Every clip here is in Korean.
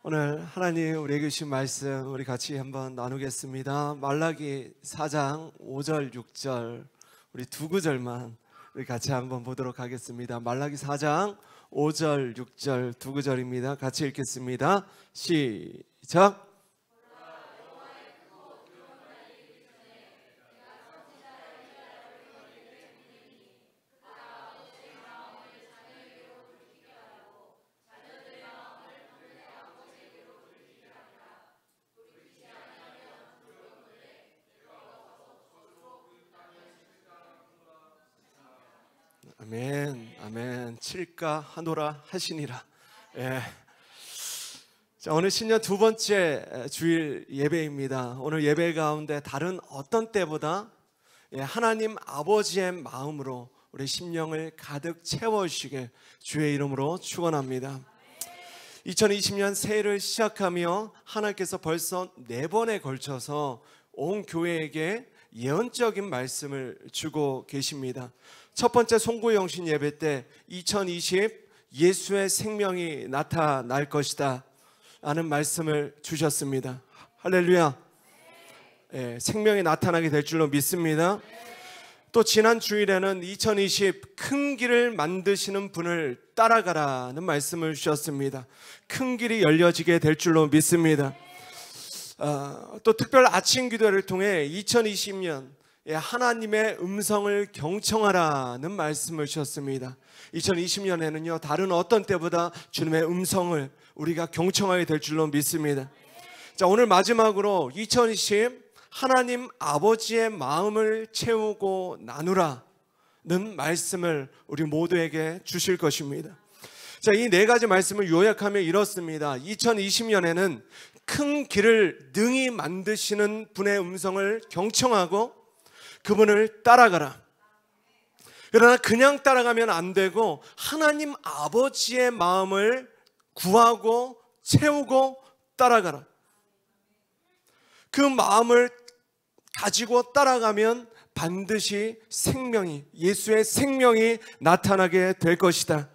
오늘 하나님 우리에게 주신 말씀 우리 같이 한번 나누겠습니다. 말라기 4장 5절 6절 우리 두 구절만 우리 같이 한번 보도록 하겠습니다. 말라기 4장 5절 6절 두 구절입니다. 같이 읽겠습니다. 시작. 아멘, 아멘. 칠까 하노라 하시니라. 예. 자, 오늘 신년 두 번째 주일 예배입니다. 오늘 예배 가운데 다른 어떤 때보다 하나님 아버지의 마음으로 우리 심령을 가득 채워주시길 주의 이름으로 축원합니다. 2020년 새해를 시작하며 하나님께서 벌써 4번에 걸쳐서 온 교회에게 예언적인 말씀을 주고 계십니다. 첫 번째 송구영신 예배 때 2020 예수의 생명이 나타날 것이다 라는 말씀을 주셨습니다. 할렐루야. 생명이 나타나게 될 줄로 믿습니다. 또 지난 주일에는 2020 큰 길을 만드시는 분을 따라가라는 말씀을 주셨습니다. 큰 길이 열려지게 될 줄로 믿습니다. 또 특별 아침 기도를 통해 2020년 하나님의 음성을 경청하라는 말씀을 주셨습니다. 2020년에는요 다른 어떤 때보다 주님의 음성을 우리가 경청하게 될 줄로 믿습니다. 자, 오늘 마지막으로 2020 하나님 아버지의 마음을 채우고 나누라는 말씀을 우리 모두에게 주실 것입니다. 자, 이 4가지 말씀을 요약하면 이렇습니다. 2020년에는 큰 길을 능히 만드시는 분의 음성을 경청하고 그분을 따라가라. 그러나 그냥 따라가면 안 되고 하나님 아버지의 마음을 구하고 채우고 따라가라. 그 마음을 가지고 따라가면 반드시 생명이, 예수의 생명이 나타나게 될 것이다.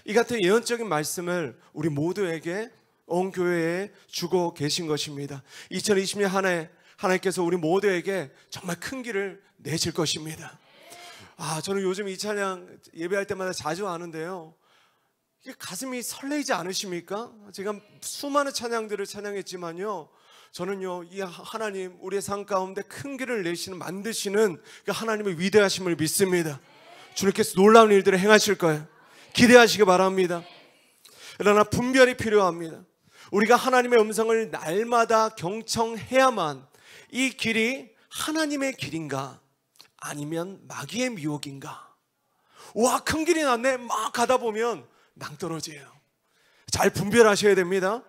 이 같은 예언적인 말씀을 우리 모두에게 온 교회에 주고 계신 것입니다. 2020년 한 해 하나님께서 우리 모두에게 정말 큰 길을 내실 것입니다. 저는 요즘 이 찬양 예배할 때마다 자주 하는데요, 이게 가슴이 설레지 않으십니까? 제가 수많은 찬양들을 찬양했지만요, 저는요 이 하나님 우리의 삶 가운데 큰 길을 내시는 만드시는 그 하나님의 위대하심을 믿습니다. 주님께서 놀라운 일들을 행하실 거예요. 기대하시기 바랍니다. 그러나 분별이 필요합니다. 우리가 하나님의 음성을 날마다 경청해야만 이 길이 하나님의 길인가 아니면 마귀의 미혹인가. 와, 큰 길이 났네 막 가다 보면 낭떠러지예요. 잘 분별하셔야 됩니다.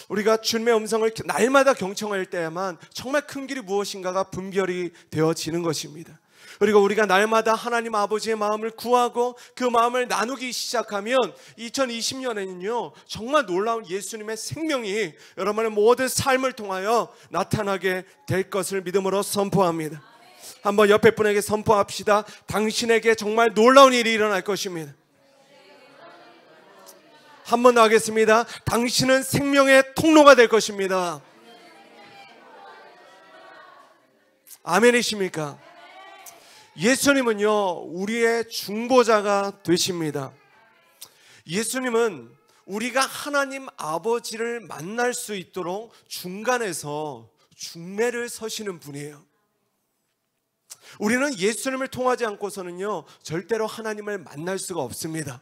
우리가 주님의 음성을 날마다 경청할 때야만 정말 큰 길이 무엇인가가 분별이 되어지는 것입니다. 그리고 우리가 날마다 하나님 아버지의 마음을 구하고 그 마음을 나누기 시작하면 2020년에는요 정말 놀라운 예수님의 생명이 여러분의 모든 삶을 통하여 나타나게 될 것을 믿음으로 선포합니다. 한번 옆에 분에게 선포합시다. 당신에게 정말 놀라운 일이 일어날 것입니다. 한 번 더 하겠습니다. 당신은 생명의 통로가 될 것입니다. 아멘이십니까? 예수님은요 우리의 중보자가 되십니다. 예수님은 우리가 하나님 아버지를 만날 수 있도록 중간에서 중매를 서시는 분이에요. 우리는 예수님을 통하지 않고서는요 절대로 하나님을 만날 수가 없습니다.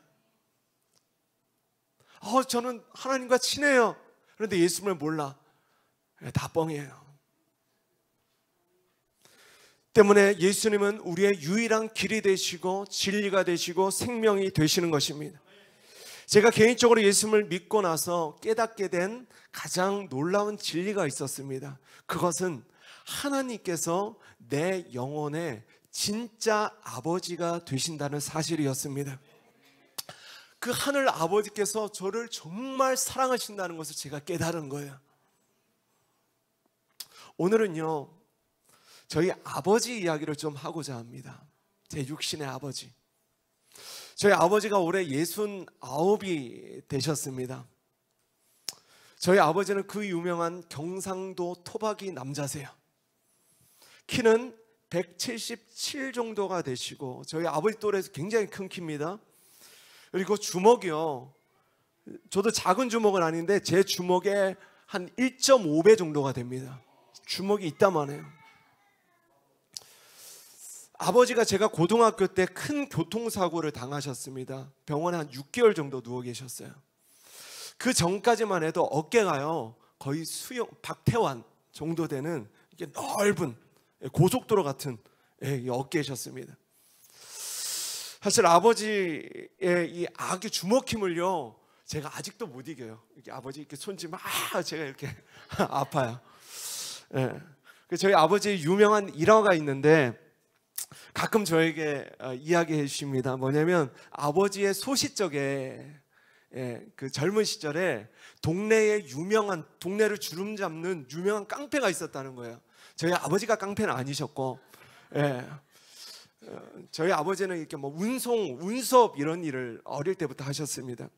저는 하나님과 친해요. 그런데 예수님을 몰라. 다 뻥이에요. 때문에 예수님은 우리의 유일한 길이 되시고 진리가 되시고 생명이 되시는 것입니다. 제가 개인적으로 예수님을 믿고 나서 깨닫게 된 가장 놀라운 진리가 있었습니다. 그것은 하나님께서 내 영혼의 진짜 아버지가 되신다는 사실이었습니다. 그 하늘 아버지께서 저를 정말 사랑하신다는 것을 제가 깨달은 거예요. 오늘은요 저희 아버지 이야기를 좀 하고자 합니다. 제 육신의 아버지. 저희 아버지가 올해 69이 되셨습니다. 저희 아버지는 그 유명한 경상도 토박이 남자세요. 키는 177 정도가 되시고 저희 아버지 또래에서 굉장히 큰 키입니다. 그리고 주먹이요, 저도 작은 주먹은 아닌데 제 주먹의 한 1.5배 정도가 됩니다. 주먹이 이따만해요. 아버지가 제가 고등학교 때 큰 교통사고를 당하셨습니다. 병원에 한 6개월 정도 누워 계셨어요. 그 전까지만 해도 어깨가요 거의 수영 박태환 정도 되는 이게 넓은 고속도로 같은 어깨셨습니다. 사실 아버지의 이 악의 주먹 힘을요 제가 아직도 못 이겨요. 이렇게 아버지 이렇게 손짓 제가 이렇게 아파요. 저희 아버지의 유명한 일화가 있는데 가끔 저에게 이야기해 주십니다. 뭐냐면 아버지의 소시적에 그 젊은 시절에 동네에 유명한, 동네를 주름 잡는 유명한 깡패가 있었다는 거예요. 저희 아버지가 깡패는 아니셨고, 저희 아버지는 이렇게 뭐 운수업 이런 일을 어릴 때부터 하셨습니다.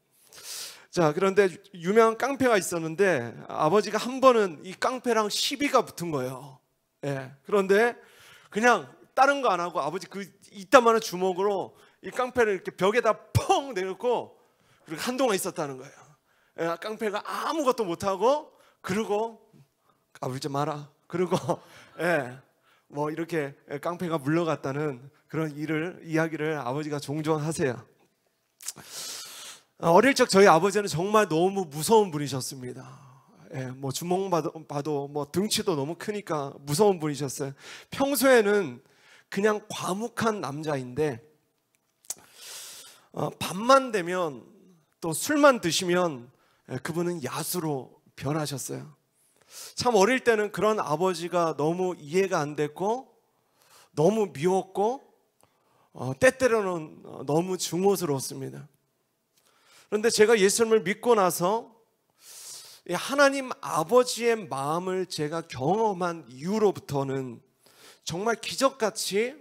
자, 그런데 유명한 깡패가 있었는데 아버지가 한 번은 이 깡패랑 시비가 붙은 거예요. 그런데 그냥 다른 거 안 하고 아버지 그 이따만한 주먹으로 이 깡패를 이렇게 벽에다 펑 내놓고 그리고 한동안 있었다는 거예요. 깡패가 아무것도 못하고 그러고 까불지 마라 그러고 뭐 이렇게 깡패가 물러갔다는 그런 이야기를 아버지가 종종 하세요. 어릴 적 저희 아버지는 정말 너무 무서운 분이셨습니다. 뭐 주먹 봐도 뭐 등치도 너무 크니까 무서운 분이셨어요. 평소에는 그냥 과묵한 남자인데 밤만 되면 또 술만 드시면 그분은 야수로 변하셨어요. 참 어릴 때는 그런 아버지가 너무 이해가 안 됐고 너무 미웠고 때때로는 너무 증오스러웠습니다. 그런데 제가 예수님을 믿고 나서 하나님 아버지의 마음을 제가 경험한 이후로부터는 정말 기적같이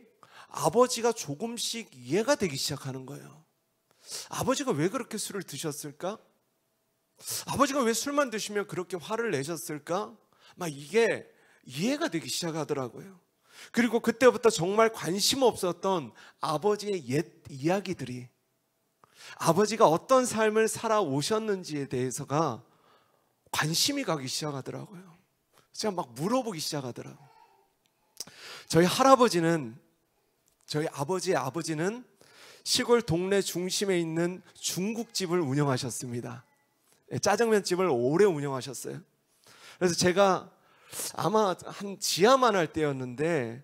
아버지가 조금씩 이해가 되기 시작하는 거예요. 아버지가 왜 그렇게 술을 드셨을까? 아버지가 왜 술만 드시면 그렇게 화를 내셨을까? 막 이게 이해가 되기 시작하더라고요. 그리고 그때부터 정말 관심 없었던 아버지의 옛 이야기들이, 아버지가 어떤 삶을 살아오셨는지에 대해서가 관심이 가기 시작하더라고요. 제가 막 물어보기 시작하더라고요. 저희 할아버지는, 저희 아버지의 아버지는 시골 동네 중심에 있는 중국집을 운영하셨습니다. 짜장면집을 오래 운영하셨어요. 그래서 제가 아마 한 지하만 할 때였는데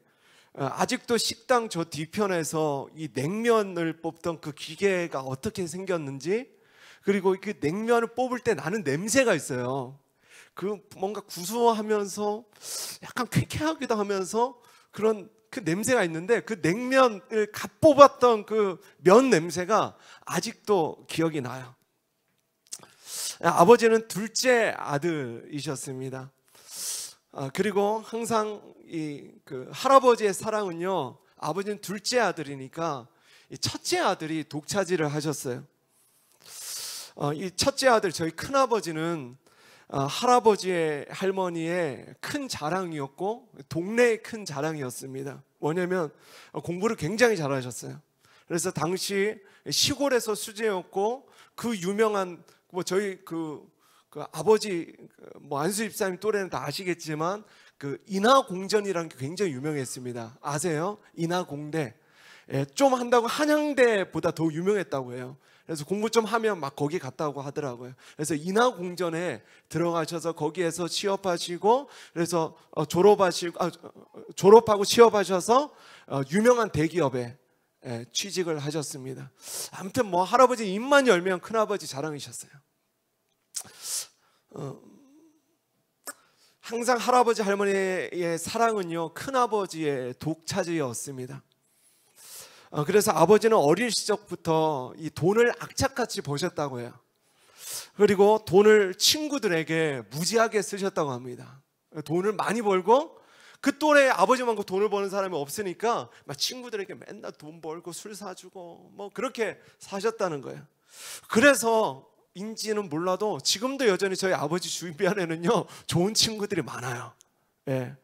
아직도 식당 저 뒤편에서 이 냉면을 뽑던 그 기계가 어떻게 생겼는지, 그리고 그 냉면을 뽑을 때 나는 냄새가 있어요. 그 뭔가 구수하면서 약간 쾌쾌하기도 하면서 그런 그 냄새가 있는데, 그 냉면을 갓 뽑았던 그 면 냄새가 아직도 기억이 나요. 아버지는 둘째 아들이셨습니다. 그리고 항상 그 할아버지의 사랑은요, 아버지는 둘째 아들이니까 이 첫째 아들이 독차지를 하셨어요. 이 첫째 아들, 저희 큰아버지는 할아버지의 할머니의 큰 자랑이었고 동네의 큰 자랑이었습니다. 뭐냐면 공부를 굉장히 잘하셨어요. 그래서 당시 시골에서 수재였고 그 유명한 뭐 저희 그 아버지 뭐 안수 집사님 또래는 다 아시겠지만 그 인하공전이라는 게 굉장히 유명했습니다. 아세요? 인하공대. 좀 한다고 한양대보다 더 유명했다고 해요. 그래서 공부 좀 하면 막 거기 갔다고 하더라고요. 그래서 인하공전에 들어가셔서 거기에서 취업하시고, 그래서 졸업하고 취업하셔서 유명한 대기업에 취직을 하셨습니다. 아무튼 뭐 할아버지 입만 열면 큰아버지 자랑이셨어요. 항상 할아버지 할머니의 사랑은요, 큰아버지의 독차지였습니다. 그래서 아버지는 어릴 시절부터 이 돈을 악착같이 버셨다고 해요. 그리고 돈을 친구들에게 무지하게 쓰셨다고 합니다. 돈을 많이 벌고, 그 또래 아버지만큼 돈을 버는 사람이 없으니까 막 친구들에게 맨날 돈 벌고 술 사주고 뭐 그렇게 사셨다는 거예요. 그래서 인지는 몰라도 지금도 여전히 저희 아버지 주변에는요 좋은 친구들이 많아요. 예.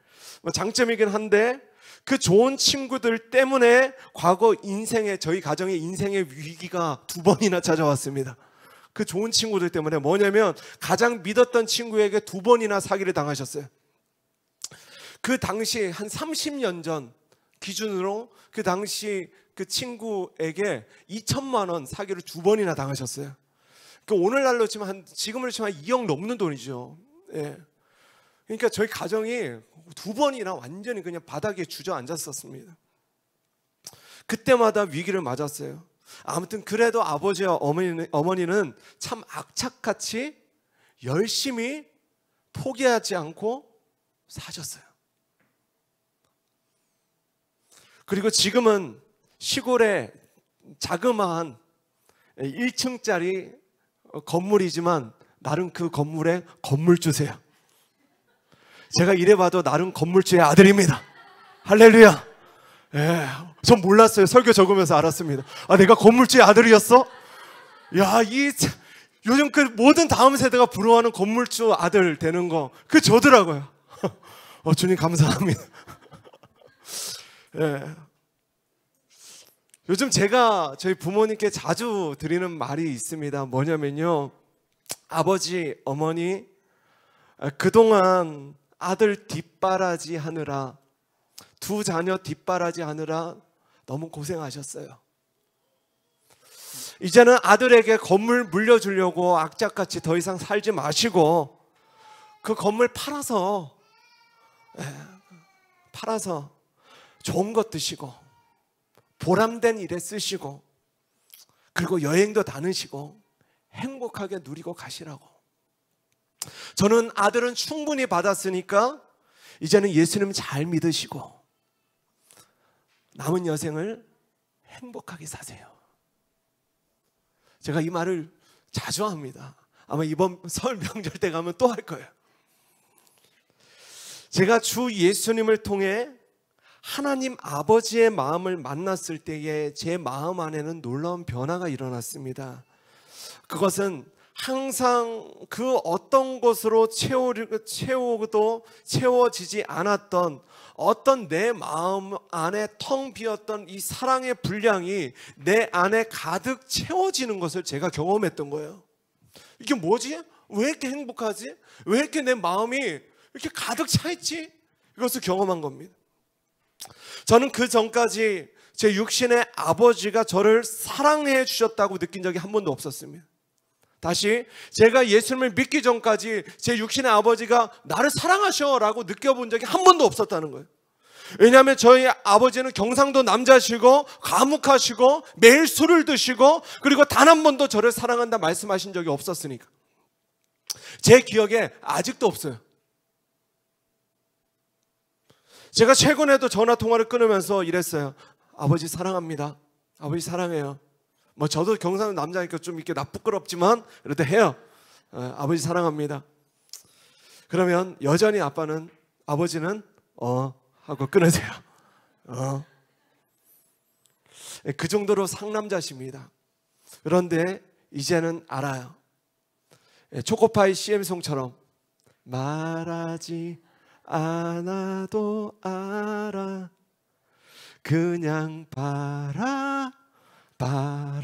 뭐 장점이긴 한데 그 좋은 친구들 때문에 과거 인생에, 저희 가정의 인생의 위기가 2번이나 찾아왔습니다. 그 좋은 친구들 때문에. 뭐냐면 가장 믿었던 친구에게 2번이나 사기를 당하셨어요. 그 당시 한 30년 전 기준으로 그 당시 그 친구에게 2천만 원 사기를 2번이나 당하셨어요. 그 오늘날로 치면 지금으로 치면 한 2억 넘는 돈이죠. 예. 그러니까 저희 가정이 2번이나 완전히 그냥 바닥에 주저앉았었습니다. 그때마다 위기를 맞았어요. 아무튼 그래도 아버지와 어머니는 참 악착같이 열심히 포기하지 않고 사셨어요. 그리고 지금은 시골에 자그마한 1층짜리 건물이지만 나름 그 건물에 건물주세요. 제가 이래봐도 나름 건물주의 아들입니다. 할렐루야. 예, 전 몰랐어요. 설교 적으면서 알았습니다. 아, 내가 건물주의 아들이었어? 야, 요즘 그 모든 다음 세대가 부러워하는 건물주 아들 되는 거, 그 저더라고요. 주님 감사합니다. 예. 요즘 제가 저희 부모님께 자주 드리는 말이 있습니다. 뭐냐면요, 아버지, 어머니 그동안 아들 뒷바라지 하느라, 2 자녀 뒷바라지 하느라 너무 고생하셨어요. 이제는 아들에게 건물 물려주려고 악착같이 더 이상 살지 마시고 그 건물 팔아서 좋은 것 드시고 보람된 일에 쓰시고 그리고 여행도 다니시고 행복하게 누리고 가시라고. 저는 아들은 충분히 받았으니까 이제는 예수님 잘 믿으시고 남은 여생을 행복하게 사세요. 제가 이 말을 자주 합니다. 아마 이번 설 명절 때 가면 또 할 거예요. 제가 주 예수님을 통해 하나님 아버지의 마음을 만났을 때에 제 마음 안에는 놀라운 변화가 일어났습니다. 그것은 항상 그 어떤 것으로 채워도 채워지지 않았던 어떤 내 마음 안에 텅 비었던 이 사랑의 분량이 내 안에 가득 채워지는 것을 제가 경험했던 거예요. 이게 뭐지? 왜 이렇게 행복하지? 왜 이렇게 내 마음이 이렇게 가득 차 있지? 이것을 경험한 겁니다. 저는 그 전까지 제 육신의 아버지가 저를 사랑해 주셨다고 느낀 적이 한 번도 없었습니다. 다시, 제가 예수님을 믿기 전까지 제 육신의 아버지가 나를 사랑하셔 라고 느껴본 적이 한 번도 없었다는 거예요. 왜냐하면 저희 아버지는 경상도 남자시고 과묵하시고 매일 술을 드시고 그리고 단 한 번도 저를 사랑한다 말씀하신 적이 없었으니까. 제 기억에 아직도 없어요. 제가 최근에도 전화 통화를 끊으면서 이랬어요. 아버지 사랑합니다. 아버지 사랑해요. 뭐 저도 경상도 남자니까 좀 이렇게 부끄럽지만 그래도 해요. 아버지 사랑합니다. 그러면 여전히 아버지는 하고 끊으세요. 그 정도로 상남자십니다. 그런데 이제는 알아요. 초코파이 CM송처럼 말하지 않아도 알아. 그냥 바라보면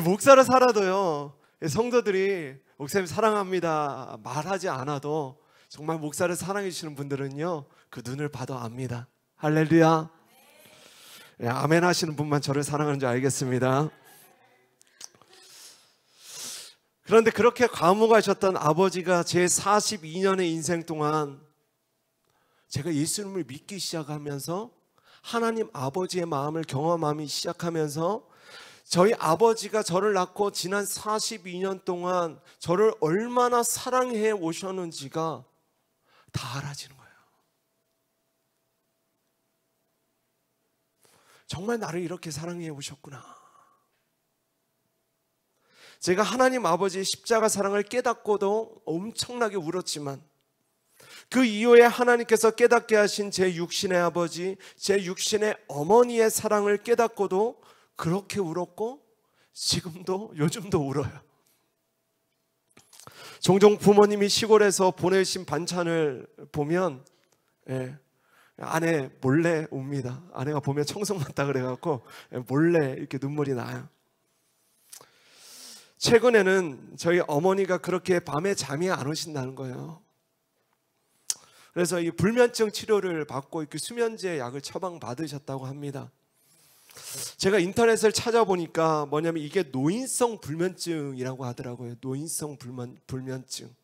목사를 살아도요, 성도들이 목사님 사랑합니다 말하지 않아도 정말 목사를 사랑해 주시는 분들은요 그 눈을 봐도 압니다. 할렐루야. 아멘 하시는 분만 저를 사랑하는 줄 알겠습니다. 그런데 그렇게 과묵하셨던 아버지가 제 42년의 인생 동안 제가 예수님을 믿기 시작하면서 하나님 아버지의 마음을 경험하기 시작하면서 저희 아버지가 저를 낳고 지난 42년 동안 저를 얼마나 사랑해 오셨는지가 다 알아지는 거예요. 정말 나를 이렇게 사랑해 오셨구나. 제가 하나님 아버지의 십자가 사랑을 깨닫고도 엄청나게 울었지만 그 이후에 하나님께서 깨닫게 하신 제 육신의 아버지, 제 육신의 어머니의 사랑을 깨닫고도 그렇게 울었고 지금도 요즘도 울어요. 종종 부모님이 시골에서 보내신 반찬을 보면 아내 몰래 웁니다. 아내가 보면 청석 났다 그래갖고 몰래 이렇게 눈물이 나요. 최근에는 저희 어머니가 그렇게 밤에 잠이 안 오신다는 거예요. 그래서 이 불면증 치료를 받고 이렇게 수면제 약을 처방받으셨다고 합니다. 제가 인터넷을 찾아보니까 뭐냐면 이게 노인성 불면증이라고 하더라고요. 노인성 불면증.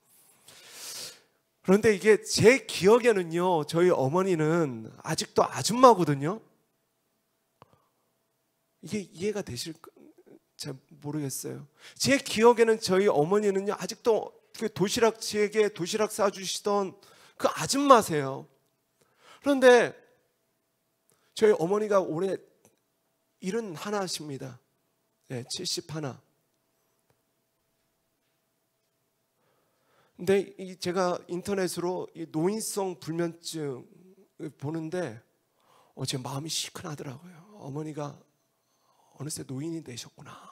그런데 이게 제 기억에는요, 저희 어머니는 아직도 아줌마거든요. 이게 이해가 되실까? 잘 모르겠어요. 제 기억에는 저희 어머니는요, 아직도 제게 도시락 싸주시던 그 아줌마세요. 그런데 저희 어머니가 올해 71이십니다. 71. 근데 제가 인터넷으로 이 노인성 불면증을 보는데 제 마음이 시큰하더라고요. 어머니가 어느새 노인이 되셨구나.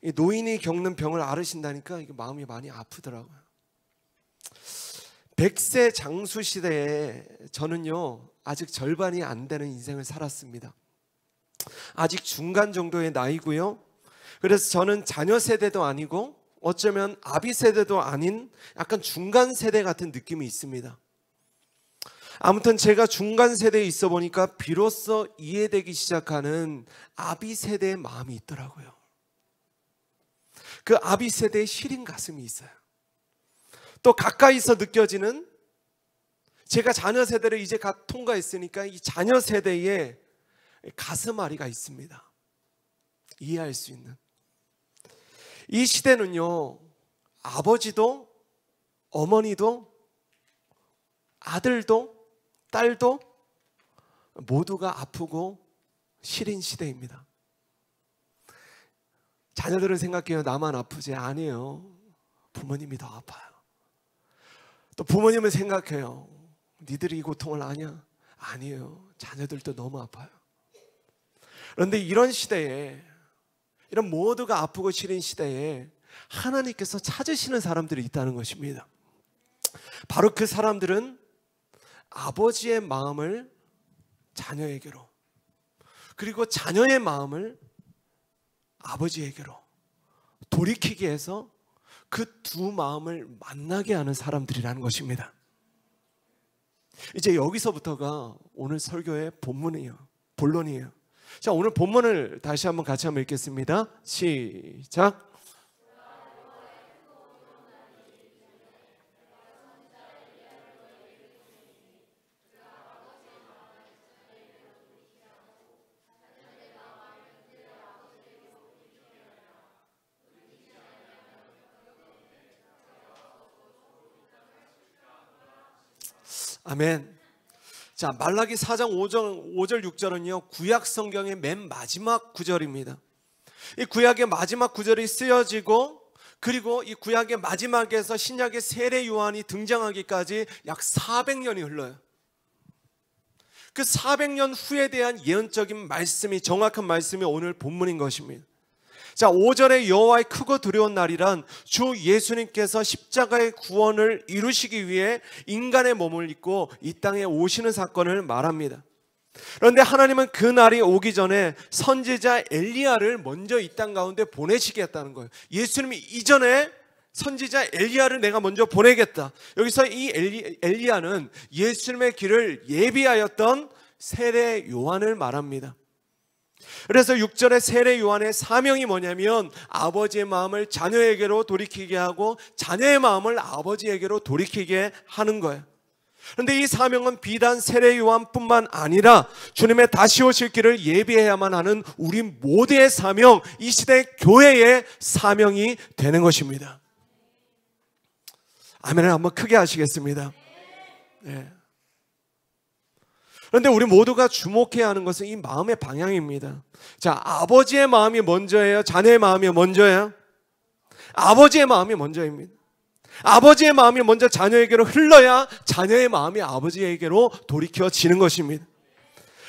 이 노인이 겪는 병을 앓으신다니까 이게 마음이 많이 아프더라고요. 100세 장수 시대에 저는요, 아직 절반이 안 되는 인생을 살았습니다. 아직 중간 정도의 나이고요. 그래서 저는 자녀 세대도 아니고 어쩌면 아비 세대도 아닌 약간 중간 세대 같은 느낌이 있습니다. 아무튼 제가 중간 세대에 있어 보니까 비로소 이해되기 시작하는 아비 세대의 마음이 있더라고요. 그 아비 세대의 시린 가슴이 있어요. 또 가까이서 느껴지는, 제가 자녀 세대를 이제 갓 통과했으니까 이 자녀 세대의 가슴앓이가 있습니다. 이해할 수 있는. 이 시대는요, 아버지도 어머니도 아들도 딸도 모두가 아프고 시린 시대입니다. 자녀들은 생각해요. 나만 아프지? 아니에요. 부모님이 더 아파요. 또 부모님은 생각해요. 니들이 이 고통을 아냐? 아니에요. 자녀들도 너무 아파요. 그런데 이런 시대에, 이런 모두가 아프고 시린 시대에 하나님께서 찾으시는 사람들이 있다는 것입니다. 바로 그 사람들은 아버지의 마음을 자녀에게로, 그리고 자녀의 마음을 아버지에게로 돌이키게 해서 그 두 마음을 만나게 하는 사람들이라는 것입니다. 이제 여기서부터가 오늘 설교의 본론이에요. 자, 오늘 본문을 다시 한번 같이 한번 읽겠습니다. 시작. 아멘. 자, 말라기 4장 5절 6절은요 구약 성경의 맨 마지막 구절입니다. 이 구약의 마지막 구절이 쓰여지고, 그리고 이 구약의 마지막에서 신약의 세례 요한이 등장하기까지 약 400년이 흘러요. 그 400년 후에 대한 예언적인 말씀이, 정확한 말씀이 오늘 본문인 것입니다. 자, 5절에 여호와의 크고 두려운 날이란 주 예수님께서 십자가의 구원을 이루시기 위해 인간의 몸을 입고 이 땅에 오시는 사건을 말합니다. 그런데 하나님은 그 날이 오기 전에 선지자 엘리야를 먼저 이 땅 가운데 보내시겠다는 거예요. 예수님이 이전에 선지자 엘리야를 내가 먼저 보내겠다. 여기서 이 엘리야는 예수님의 길을 예비하였던 세례 요한을 말합니다. 그래서 6절의 세례 요한의 사명이 뭐냐면 아버지의 마음을 자녀에게로 돌이키게 하고 자녀의 마음을 아버지에게로 돌이키게 하는 거예요. 그런데 이 사명은 비단 세례 요한뿐만 아니라 주님의 다시 오실 길을 예비해야만 하는 우리 모두의 사명, 이 시대 교회의 사명이 되는 것입니다. 아멘을 한번 크게 하시겠습니다. 네. 그런데 우리 모두가 주목해야 하는 것은 이 마음의 방향입니다. 자, 아버지의 마음이 먼저예요? 자녀의 마음이 먼저예요? 아버지의 마음이 먼저입니다. 아버지의 마음이 먼저 자녀에게로 흘러야 자녀의 마음이 아버지에게로 돌이켜지는 것입니다.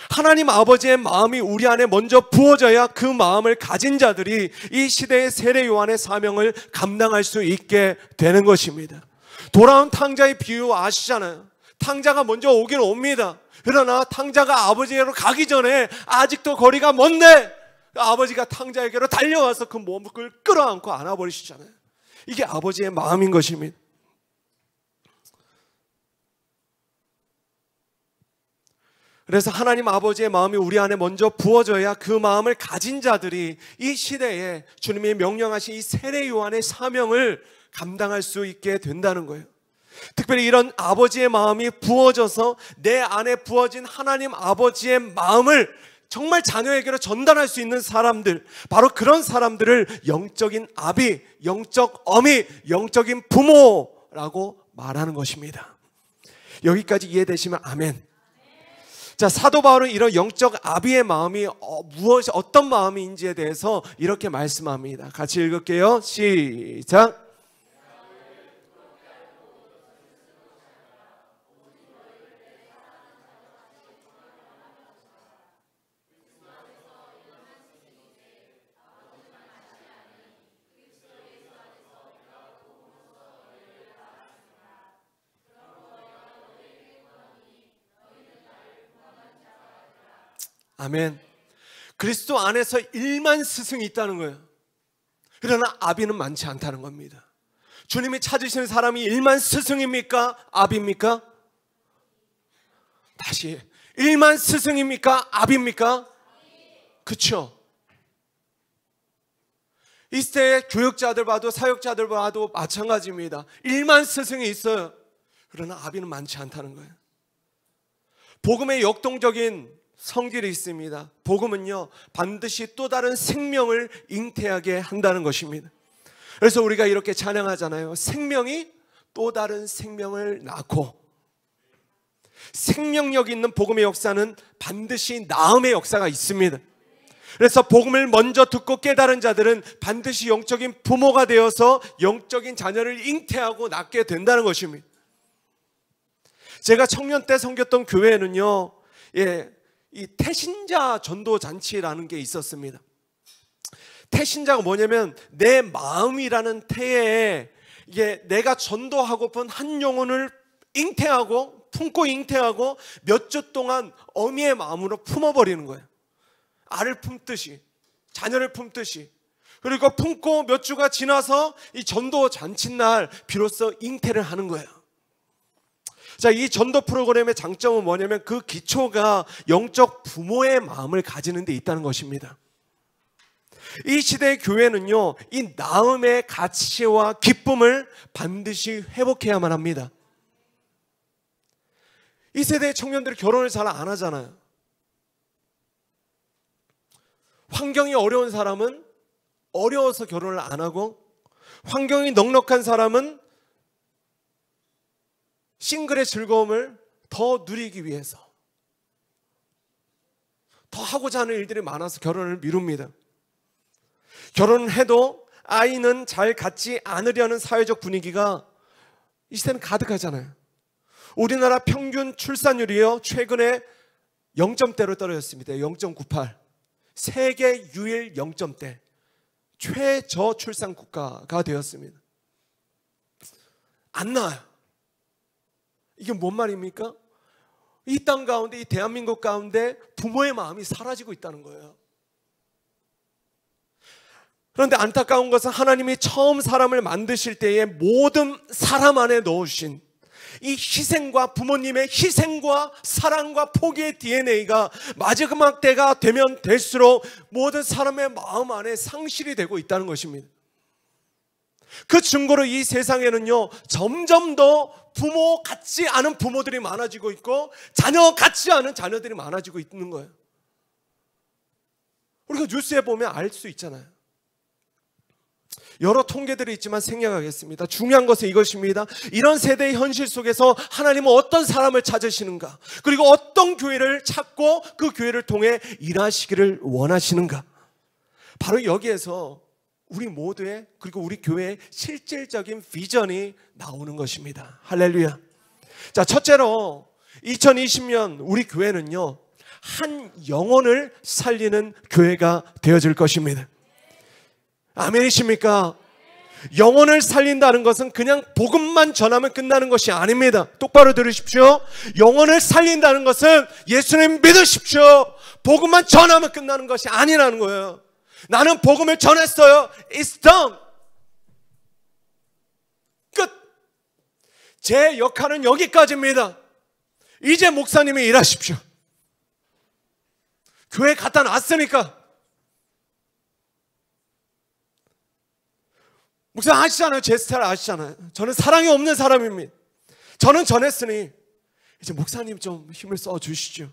하나님 아버지의 마음이 우리 안에 먼저 부어져야 그 마음을 가진 자들이 이 시대의 세례 요한의 사명을 감당할 수 있게 되는 것입니다. 돌아온 탕자의 비유 아시잖아요. 탕자가 먼저 오긴 옵니다. 그러나 탕자가 아버지에게로 가기 전에 아직도 거리가 먼데 아버지가 탕자에게로 달려와서 그 몸을 끌어안고 안아버리시잖아요. 이게 아버지의 마음인 것입니다. 그래서 하나님 아버지의 마음이 우리 안에 먼저 부어져야 그 마음을 가진 자들이 이 시대에 주님이 명령하신 이 세례 요한의 사명을 감당할 수 있게 된다는 거예요. 특별히 이런 아버지의 마음이 부어져서 내 안에 부어진 하나님 아버지의 마음을 정말 자녀에게로 전달할 수 있는 사람들, 바로 그런 사람들을 영적인 아비, 영적 어미, 영적인 부모라고 말하는 것입니다. 여기까지 이해되시면 아멘. 자, 사도 바울은 이런 영적 아비의 마음이 무엇이 어떤 마음인지에 대해서 이렇게 말씀합니다. 같이 읽을게요. 시작. 아멘. 그리스도 안에서 1만 스승이 있다는 거예요. 그러나 아비는 많지 않다는 겁니다. 주님이 찾으시는 사람이 1만 스승입니까? 아비입니까? 다시 1만 스승입니까? 아비입니까? 그렇죠. 이 시대의 교역자들 봐도 사역자들 봐도 마찬가지입니다. 1만 스승이 있어요. 그러나 아비는 많지 않다는 거예요. 복음의 역동적인 성질이 있습니다. 복음은요, 반드시 또 다른 생명을 잉태하게 한다는 것입니다. 그래서 우리가 이렇게 찬양하잖아요. 생명이 또 다른 생명을 낳고, 생명력 있는 복음의 역사는 반드시 나음의 역사가 있습니다. 그래서 복음을 먼저 듣고 깨달은 자들은 반드시 영적인 부모가 되어서 영적인 자녀를 잉태하고 낳게 된다는 것입니다. 제가 청년 때 섬겼던 교회에는요, 이 태신자 전도 잔치라는 게 있었습니다. 태신자가 뭐냐면 내 마음이라는 태에 이게 내가 전도하고픈 한 영혼을 잉태하고 품고 잉태하고 몇 주 동안 어미의 마음으로 품어버리는 거예요. 알을 품듯이, 자녀를 품듯이. 그리고 품고 몇 주가 지나서 이 전도 잔치날 비로소 잉태를 하는 거예요. 자, 이 전도 프로그램의 장점은 뭐냐면 그 기초가 영적 부모의 마음을 가지는 데 있다는 것입니다. 이 시대의 교회는요, 이 나음의 가치와 기쁨을 반드시 회복해야만 합니다. 이 세대의 청년들이 결혼을 잘 안 하잖아요. 환경이 어려운 사람은 어려워서 결혼을 안 하고, 환경이 넉넉한 사람은 싱글의 즐거움을 더 누리기 위해서 더 하고자 하는 일들이 많아서 결혼을 미룹니다. 결혼을 해도 아이는 잘 갖지 않으려는 사회적 분위기가 이 시대는 가득하잖아요. 우리나라 평균 출산율이요, 최근에 0점대로 떨어졌습니다. 0.98. 세계 유일 0점대, 최저 출산 국가가 되었습니다. 안 나와요. 이게 뭔 말입니까? 이 땅 가운데, 이 대한민국 가운데 부모의 마음이 사라지고 있다는 거예요. 그런데 안타까운 것은 하나님이 처음 사람을 만드실 때에 모든 사람 안에 넣으신 이 희생과 부모님의 희생과 사랑과 포기의 DNA가 마지막 때가 되면 될수록 모든 사람의 마음 안에 상실이 되고 있다는 것입니다. 그 증거로 이 세상에는요, 점점 더 부모 같지 않은 부모들이 많아지고 있고 자녀 같지 않은 자녀들이 많아지고 있는 거예요. 우리가 뉴스에 보면 알 수 있잖아요. 여러 통계들이 있지만 생략하겠습니다. 중요한 것은 이것입니다. 이런 세대의 현실 속에서 하나님은 어떤 사람을 찾으시는가, 그리고 어떤 교회를 찾고 그 교회를 통해 일하시기를 원하시는가. 바로 여기에서 우리 모두의, 그리고 우리 교회의 실질적인 비전이 나오는 것입니다. 할렐루야. 자, 첫째로 2020년 우리 교회는요, 한 영혼을 살리는 교회가 되어질 것입니다. 아멘이십니까? 영혼을 살린다는 것은 그냥 복음만 전하면 끝나는 것이 아닙니다. 똑바로 들으십시오. 영혼을 살린다는 것은 예수님 믿으십시오. 복음만 전하면 끝나는 것이 아니라는 거예요. 나는 복음을 전했어요. It's done. 끝. 제 역할은 여기까지입니다. 이제 목사님이 일하십시오. 교회 갖다 놨으니까. 목사 아시잖아요. 제 스타일 아시잖아요. 저는 사랑이 없는 사람입니다. 저는 전했으니 이제 목사님 좀 힘을 써주시죠.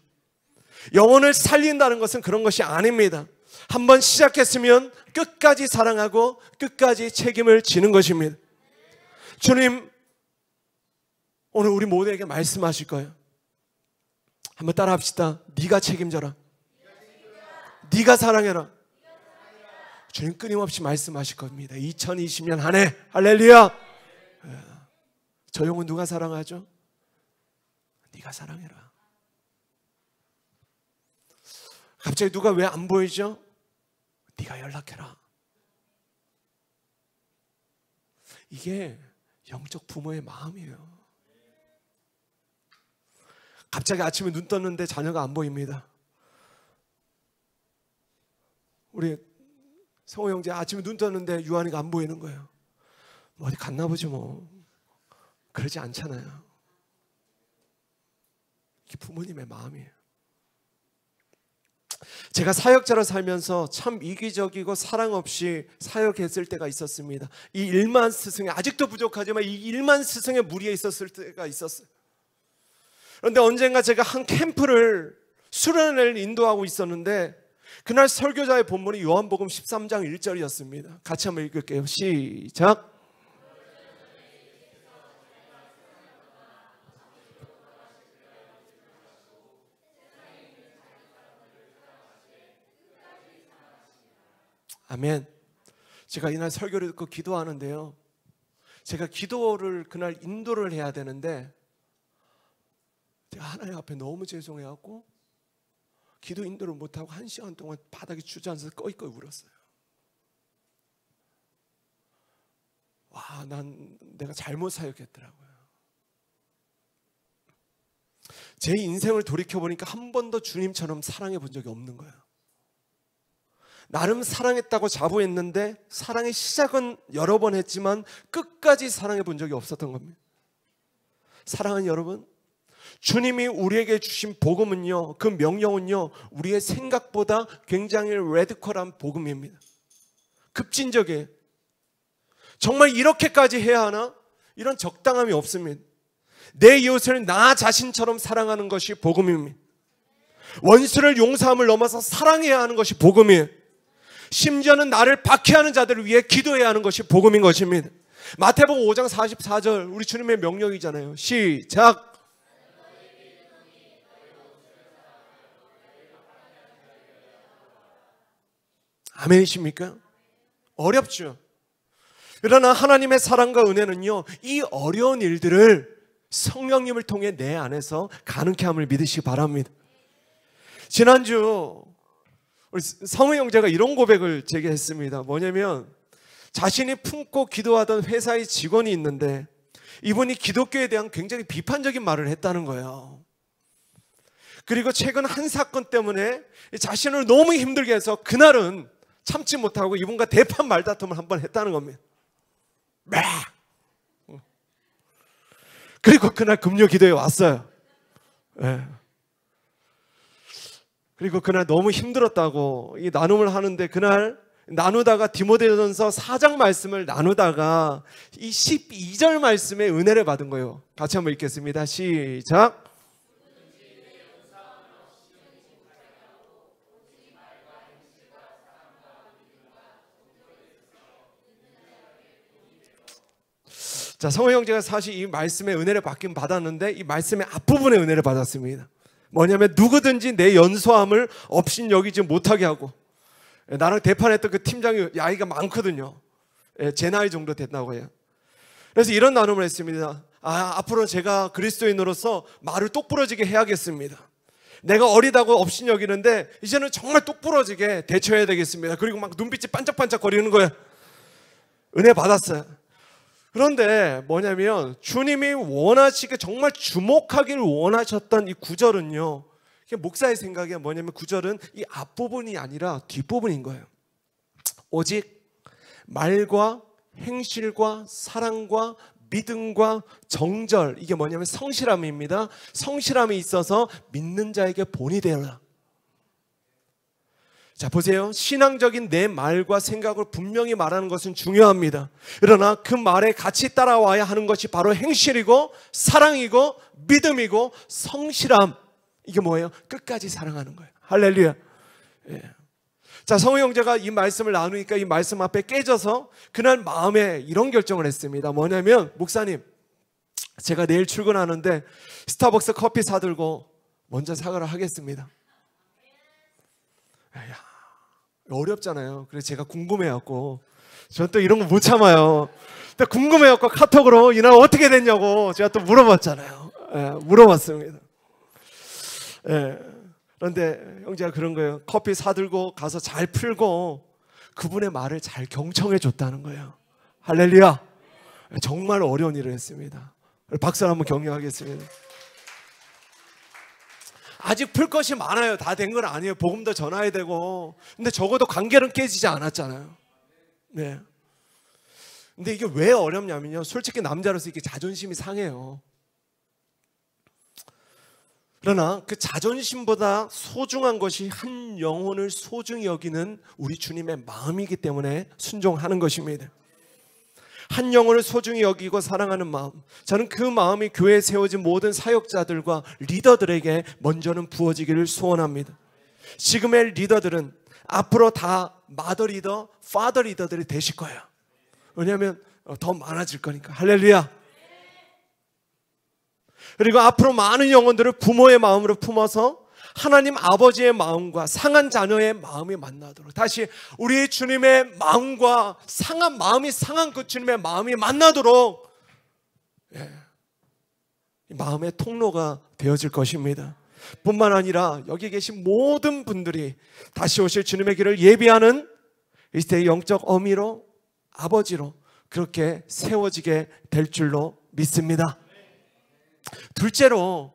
영혼을 살린다는 것은 그런 것이 아닙니다. 한번 시작했으면 끝까지 사랑하고 끝까지 책임을 지는 것입니다. 주님 오늘 우리 모두에게 말씀하실 거예요. 한번 따라 합시다. 네가 책임져라. 네가 사랑해라. 주님 끊임없이 말씀하실 겁니다. 2020년 한 해 할렐루야. 저 영혼 누가 사랑하죠? 네가 사랑해라. 갑자기 누가 왜 안 보이죠? 네가 연락해라. 이게 영적 부모의 마음이에요. 갑자기 아침에 눈 떴는데 자녀가 안 보입니다. 우리 성호 형제 아침에 눈 떴는데 유한이가 안 보이는 거예요. 뭐 어디 갔나 보지 뭐. 그러지 않잖아요. 이게 부모님의 마음이에요. 제가 사역자로 살면서 참 이기적이고 사랑 없이 사역했을 때가 있었습니다. 이 일만 스승에 아직도 부족하지만 이 일만 스승의 무리에 있었을 때가 있었어요. 그런데 언젠가 제가 한 캠프를 수련회를 인도하고 있었는데 그날 설교자의 본문이 요한복음 13장 1절이었습니다. 같이 한번 읽을게요. 시작. 아멘. 제가 이날 설교를 듣고 기도하는데요. 제가 기도를 그날 인도를 해야 되는데 제가 하나님 앞에 너무 죄송해갖고 기도 인도를 못하고 1시간 동안 바닥에 주저앉아서 꺼이꺼이 울었어요. 와, 난 내가 잘못 사역했더라고요. 제 인생을 돌이켜보니까 한 번도 주님처럼 사랑해 본 적이 없는 거예요. 나름 사랑했다고 자부했는데 사랑의 시작은 여러 번 했지만 끝까지 사랑해 본 적이 없었던 겁니다. 사랑하는 여러분, 주님이 우리에게 주신 복음은요, 그 명령은요, 우리의 생각보다 굉장히 레디컬한 복음입니다. 급진적이에요. 정말 이렇게까지 해야 하나? 이런 적당함이 없습니다. 내 이웃을 나 자신처럼 사랑하는 것이 복음입니다. 원수를 용서함을 넘어서 사랑해야 하는 것이 복음이에요. 심지어는 나를 박해하는 자들을 위해 기도해야 하는 것이 복음인 것입니다. 마태복음 5장 44절 우리 주님의 명령이잖아요. 시작. 아멘이십니까? 어렵죠. 그러나 하나님의 사랑과 은혜는요, 이 어려운 일들을 성령님을 통해 내 안에서 가능케 함을 믿으시기 바랍니다. 지난주 우리 성우 형제가 이런 고백을 제게 했습니다. 뭐냐면 자신이 품고 기도하던 회사의 직원이 있는데 이분이 기독교에 대한 굉장히 비판적인 말을 했다는 거예요. 그리고 최근 한 사건 때문에 자신을 너무 힘들게 해서 그날은 참지 못하고 이분과 대판 말다툼을 한번 했다는 겁니다. 그리고 그날 금요 기도에 왔어요. 네. 그리고 그날 너무 힘들었다고 이 나눔을 하는데 그날 나누다가 디모데전서 4장 말씀을 나누다가 이 12절 말씀에 은혜를 받은 거예요. 같이 한번 읽겠습니다. 시작. 자, 성호 형제가 사실 이 말씀에 은혜를 받긴 받았는데 이 말씀의 앞부분에 은혜를 받았습니다. 뭐냐면 누구든지 내 연소함을 없인 여기지 못하게 하고, 나랑 대판했던 그 팀장이 나이가 많거든요. 제 나이 정도 됐다고 해요. 그래서 이런 나눔을 했습니다. 앞으로 제가 그리스도인으로서 말을 똑부러지게 해야겠습니다. 내가 어리다고 업신여기는데 이제는 정말 똑부러지게 대처해야 되겠습니다. 그리고 막 눈빛이 반짝반짝 거리는 거예요. 은혜 받았어요. 그런데 뭐냐면 주님이 원하시게 정말 주목하기를 원하셨던 이 구절은요, 목사의 생각에 뭐냐면 구절은 이 앞부분이 아니라 뒷부분인 거예요. 오직 말과 행실과 사랑과 믿음과 정절, 이게 뭐냐면 성실함입니다. 성실함이 있어서 믿는 자에게 본이 되어라. 자, 보세요. 신앙적인 내 말과 생각을 분명히 말하는 것은 중요합니다. 그러나 그 말에 같이 따라와야 하는 것이 바로 행실이고 사랑이고 믿음이고 성실함. 이게 뭐예요? 끝까지 사랑하는 거예요. 할렐루야. 예. 자, 성우 형제가 이 말씀을 나누니까 이 말씀 앞에 깨져서 그날 마음에 이런 결정을 했습니다. 뭐냐면, 목사님, 제가 내일 출근하는데 스타벅스 커피 사들고 먼저 사과를 하겠습니다. 야, 어렵잖아요. 그래서 제가 궁금해갖고, 전 또 이런 거 못 참아요. 또 궁금해갖고 카톡으로 이날 어떻게 됐냐고 제가 또 물어봤잖아요. 예, 물어봤습니다. 예. 그런데 형제가 그런 거예요. 커피 사들고 가서 잘 풀고 그분의 말을 잘 경청해 줬다는 거예요. 할렐루야. 정말 어려운 일을 했습니다. 박수 한번 격려하겠습니다. 아직 풀 것이 많아요. 다 된 건 아니에요. 복음도 전해야 되고. 근데 적어도 관계는 깨지지 않았잖아요. 네. 근데 이게 왜 어렵냐면요, 솔직히 남자로서 이게 자존심이 상해요. 그러나 그 자존심보다 소중한 것이 한 영혼을 소중히 여기는 우리 주님의 마음이기 때문에 순종하는 것입니다. 한 영혼을 소중히 여기고 사랑하는 마음, 저는 그 마음이 교회에 세워진 모든 사역자들과 리더들에게 먼저는 부어지기를 소원합니다. 지금의 리더들은 앞으로 다 마더 리더, 파더 리더들이 되실 거예요. 왜냐하면 더 많아질 거니까. 할렐루야. 그리고 앞으로 많은 영혼들을 부모의 마음으로 품어서 하나님 아버지의 마음과 상한 자녀의 마음이 만나도록, 다시 우리 주님의 마음과 상한 마음이 상한 그 주님의 마음이 만나도록, 예, 마음의 통로가 되어질 것입니다. 뿐만 아니라 여기 계신 모든 분들이 다시 오실 주님의 길을 예비하는 이 시대의 영적 어미로, 아버지로 그렇게 세워지게 될 줄로 믿습니다. 둘째로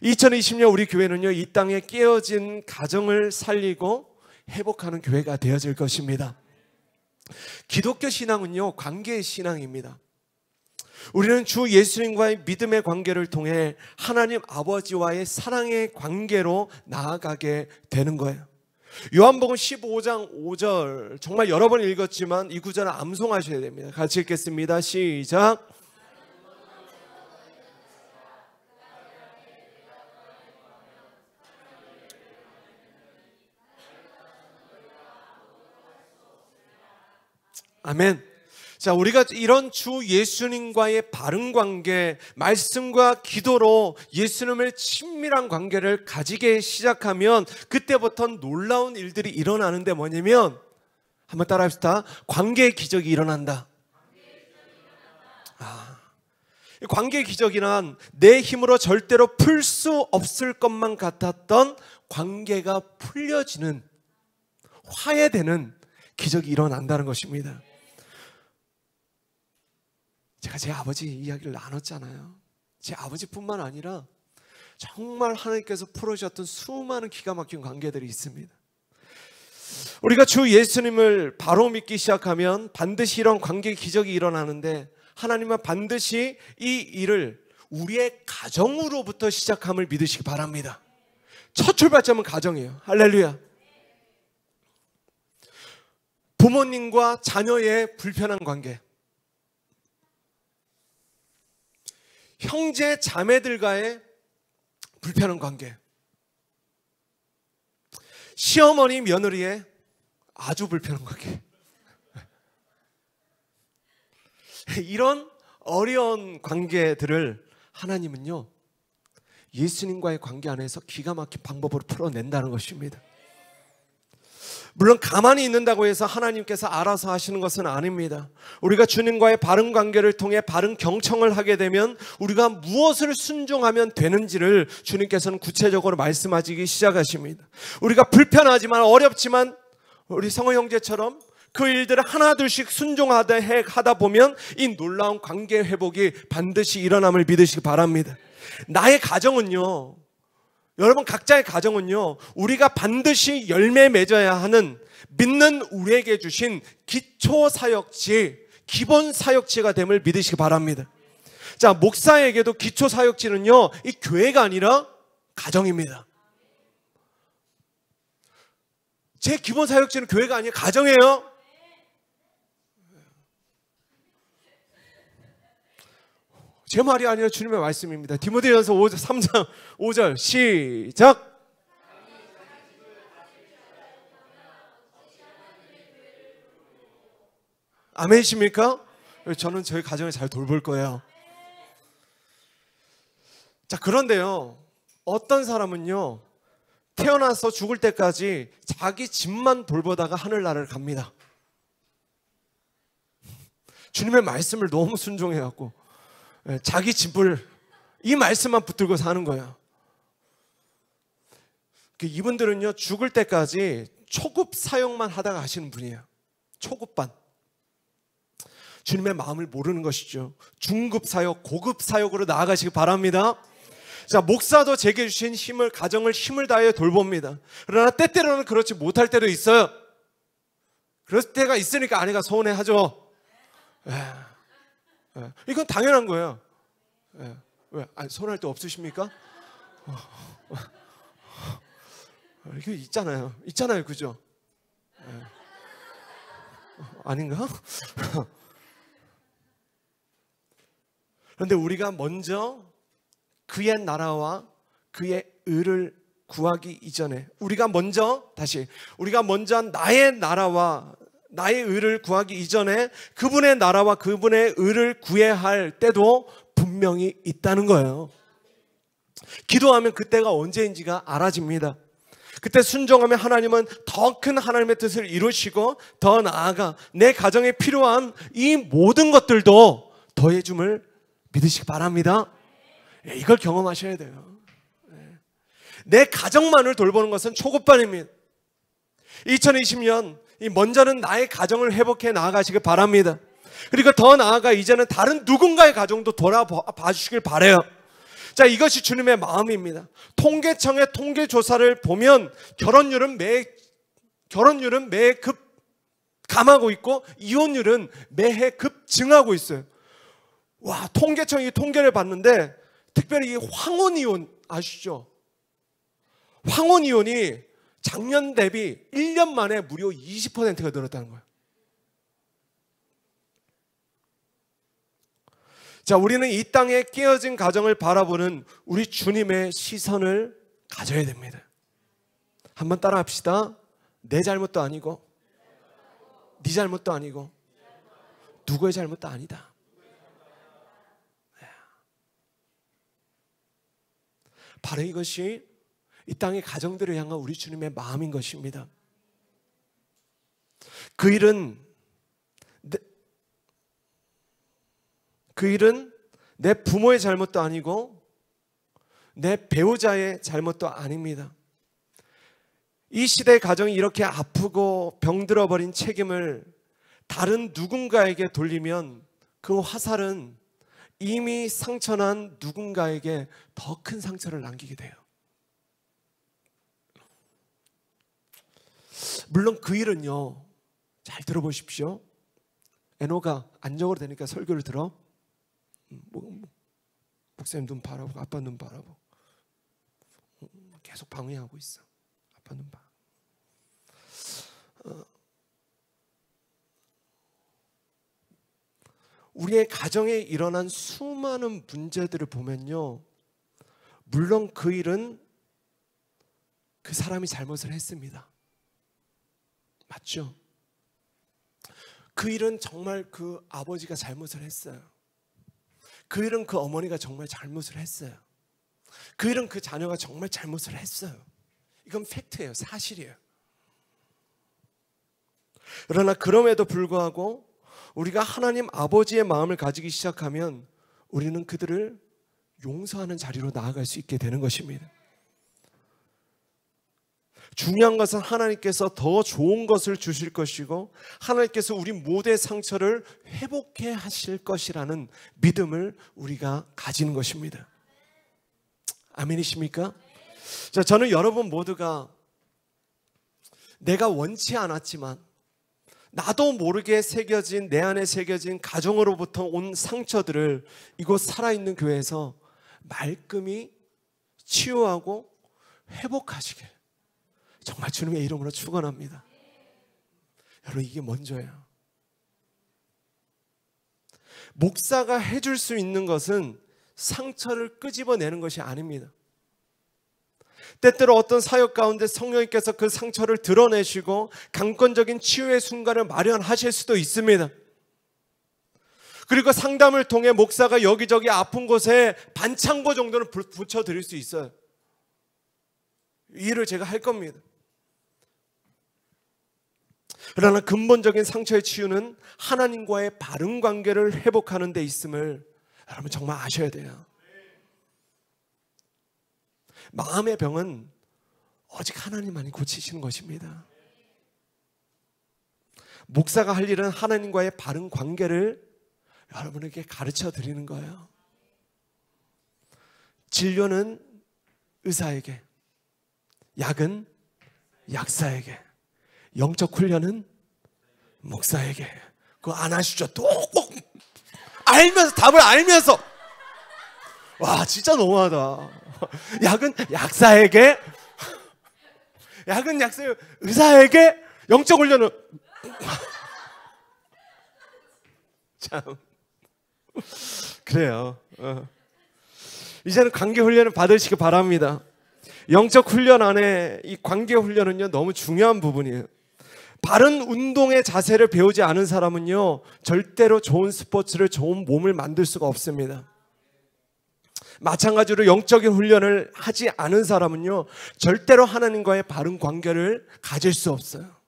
2020년 우리 교회는요, 이 땅에 깨어진 가정을 살리고 회복하는 교회가 되어질 것입니다. 기독교 신앙은요, 관계의 신앙입니다. 우리는 주 예수님과의 믿음의 관계를 통해 하나님 아버지와의 사랑의 관계로 나아가게 되는 거예요. 요한복음 15장 5절, 정말 여러 번 읽었지만 이 구절을 암송하셔야 됩니다. 같이 읽겠습니다. 시작. 아멘. 자, 우리가 이런 주 예수님과의 바른 관계, 말씀과 기도로 예수님의 친밀한 관계를 가지게 시작하면 그때부터 놀라운 일들이 일어나는데 뭐냐면, 한번 따라 합시다. 관계의 기적이 일어난다. 관계의 기적이란 내 힘으로 절대로 풀 수 없을 것만 같았던 관계가 풀려지는, 화해되는 기적이 일어난다는 것입니다. 제가 제 아버지 이야기를 나눴잖아요. 제 아버지뿐만 아니라 정말 하나님께서 풀어주셨던 수많은 기가 막힌 관계들이 있습니다. 우리가 주 예수님을 바로 믿기 시작하면 반드시 이런 관계 기적이 일어나는데, 하나님은 반드시 이 일을 우리의 가정으로부터 시작함을 믿으시기 바랍니다. 첫 출발점은 가정이에요. 할렐루야. 부모님과 자녀의 불편한 관계, 형제 자매들과의 불편한 관계, 시어머니 며느리의 아주 불편한 관계, 이런 어려운 관계들을 하나님은요, 예수님과의 관계 안에서 기가 막힌 방법으로 풀어낸다는 것입니다. 물론 가만히 있는다고 해서 하나님께서 알아서 하시는 것은 아닙니다. 우리가 주님과의 바른 관계를 통해 바른 경청을 하게 되면 우리가 무엇을 순종하면 되는지를 주님께서는 구체적으로 말씀하시기 시작하십니다. 우리가 불편하지만 어렵지만 우리 성호 형제처럼 그 일들을 하나둘씩 순종하다 보면 이 놀라운 관계 회복이 반드시 일어남을 믿으시기 바랍니다. 나의 가정은요, 여러분 각자의 가정은요, 우리가 반드시 열매 맺어야 하는 믿는 우리에게 주신 기초 사역지, 기본 사역지가 됨을 믿으시기 바랍니다. 자, 목사에게도 기초 사역지는요, 이 교회가 아니라 가정입니다. 제 기본 사역지는 교회가 아니라 가정이에요. 제 말이 아니라 주님의 말씀입니다. 디모데전서 3장 5절 시작. 아멘이십니까? 저는 저희 가정을 잘 돌볼 거예요. 자, 그런데요, 어떤 사람은요, 태어나서 죽을 때까지 자기 집만 돌보다가 하늘나라를 갑니다. 주님의 말씀을 너무 순종해갖고 자기 집을 이 말씀만 붙들고 사는 거예요. 이분들은요, 죽을 때까지 초급 사역만 하다가 하시는 분이에요. 초급반. 주님의 마음을 모르는 것이죠. 중급 사역, 고급 사역으로 나아가시기 바랍니다. 자, 목사도 제게 주신 힘을, 가정을 힘을 다해 돌봅니다. 그러나 때때로는 그렇지 못할 때도 있어요. 그럴 때가 있으니까 아내가 서운해하죠. 이건 당연한 거예요. 왜? 아니, 서운할 때 없으십니까? 이거 있잖아요, 그죠? 아닌가? 그런데 우리가 먼저 그의 나라와 그의 의를 구하기 이전에 우리가 먼저 나의 나라와 나의 의를 구하기 이전에 그분의 나라와 그분의 의를 구해야 할 때도 분명히 있다는 거예요. 기도하면 그때가 언제인지가 알아집니다. 그때 순종하면 하나님은 더 큰 하나님의 뜻을 이루시고 더 나아가 내 가정에 필요한 이 모든 것들도 더해줌을 믿으시기 바랍니다. 이걸 경험하셔야 돼요. 내 가정만을 돌보는 것은 초급반입니다. 2020년 먼저는 나의 가정을 회복해 나아가시길 바랍니다. 그리고 더 나아가 이제는 다른 누군가의 가정도 돌아봐 주시길 바라요. 자, 이것이 주님의 마음입니다. 통계청의 통계조사를 보면 결혼율은 매해 급 감하고 있고 이혼율은 매해 급증하고 있어요. 와, 통계청이 통계를 봤는데 특별히 이 황혼 이혼 아시죠? 황혼 이혼이 작년 대비 1년 만에 무려 20%가 늘었다는 거예요. 자, 우리는 이 땅에 깨어진 가정을 바라보는 우리 주님의 시선을 가져야 됩니다. 한번 따라 합시다. 내 잘못도 아니고 네 잘못도 아니고 누구의 잘못도 아니다. 바로 이것이 이 땅의 가정들을 향한 우리 주님의 마음인 것입니다. 그 일은 내 부모의 잘못도 아니고 내 배우자의 잘못도 아닙니다. 이 시대의 가정이 이렇게 아프고 병들어 버린 책임을 다른 누군가에게 돌리면 그 화살은 이미 상처난 누군가에게 더 큰 상처를 남기게 돼요. 물론 그 일은요, 잘 들어보십시오. 애노가 안정으로 되니까 설교를 들어. 목사님 눈 바라보고 아빠 눈 바라보고 계속 방해하고 있어. 아빠 눈 봐. 우리의 가정에 일어난 수많은 문제들을 보면요, 물론 그 일은 그 사람이 잘못을 했습니다. 맞죠? 그 일은 정말 그 아버지가 잘못을 했어요. 그 일은 그 어머니가 정말 잘못을 했어요. 그 일은 그 자녀가 정말 잘못을 했어요. 이건 팩트예요. 사실이에요. 그러나 그럼에도 불구하고 우리가 하나님 아버지의 마음을 가지기 시작하면 우리는 그들을 용서하는 자리로 나아갈 수 있게 되는 것입니다. 중요한 것은 하나님께서 더 좋은 것을 주실 것이고 하나님께서 우리 모두의 상처를 회복해 하실 것이라는 믿음을 우리가 가지는 것입니다. 아멘이십니까? 자, 저는 여러분 모두가 내가 원치 않았지만 나도 모르게 새겨진, 내 안에 새겨진 가정으로부터 온 상처들을 이곳 살아있는 교회에서 말끔히 치유하고 회복하시길 정말 주님의 이름으로 축원합니다. 여러분, 이게 먼저예요. 목사가 해줄 수 있는 것은 상처를 끄집어내는 것이 아닙니다. 때때로 어떤 사역 가운데 성령님께서 그 상처를 드러내시고 강권적인 치유의 순간을 마련하실 수도 있습니다. 그리고 상담을 통해 목사가 여기저기 아픈 곳에 반창고 정도는 붙여드릴 수 있어요. 이 일을 제가 할 겁니다. 그러나 근본적인 상처의 치유는 하나님과의 바른 관계를 회복하는 데 있음을 여러분 정말 아셔야 돼요. 마음의 병은 오직 하나님만이 고치시는 것입니다. 목사가 할 일은 하나님과의 바른 관계를 여러분에게 가르쳐 드리는 거예요. 진료는 의사에게, 약은 약사에게, 영적 훈련은 목사에게. 그거 안 하시죠? 또 꼭 알면서, 답을 알면서. 와, 진짜 너무하다. 약은 약사에게, 약은 약사, 의사에게, 영적 훈련은 참 그래요. 이제는 관계 훈련을 받으시기 바랍니다. 영적 훈련 안에 이 관계 훈련은요 너무 중요한 부분이에요. 바른 운동의 자세를 배우지 않은 사람은요 절대로 좋은 스포츠를, 좋은 몸을 만들 수가 없습니다. 마찬가지로 영적인 훈련을 하지 않은 사람은요 절대로 하나님과의 바른 관계를 가질 수 없어요.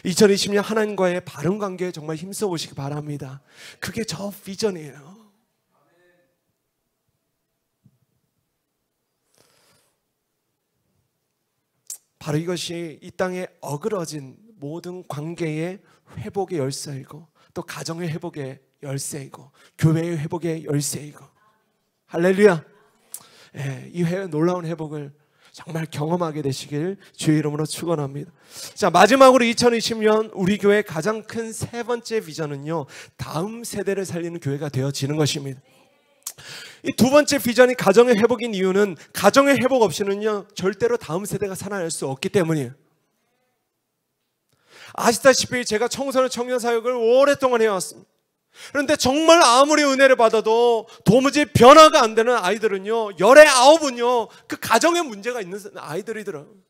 2020년 하나님과의 바른 관계에 정말 힘써 보시기 바랍니다. 그게 저 비전이에요. 바로 이것이 이 땅에 어그러진 모든 관계의 회복의 열쇠이고 또 가정의 회복의 열쇠이고 교회의 회복의 열쇠이고, 할렐루야. 이 놀라운 회복을 정말 경험하게 되시길 주의 이름으로 축원합니다. 자, 마지막으로 2020년 우리 교회의 가장 큰 세 번째 비전은요 다음 세대를 살리는 교회가 되어지는 것입니다. 이 두 번째 비전이 가정의 회복인 이유는 가정의 회복 없이는요 절대로 다음 세대가 살아날 수 없기 때문이에요. 아시다시피 제가 청소년 청년 사역을 오랫동안 해왔습니다. 그런데 정말 아무리 은혜를 받아도 도무지 변화가 안 되는 아이들은요 19은요 그 가정에 문제가 있는 아이들이더라고요.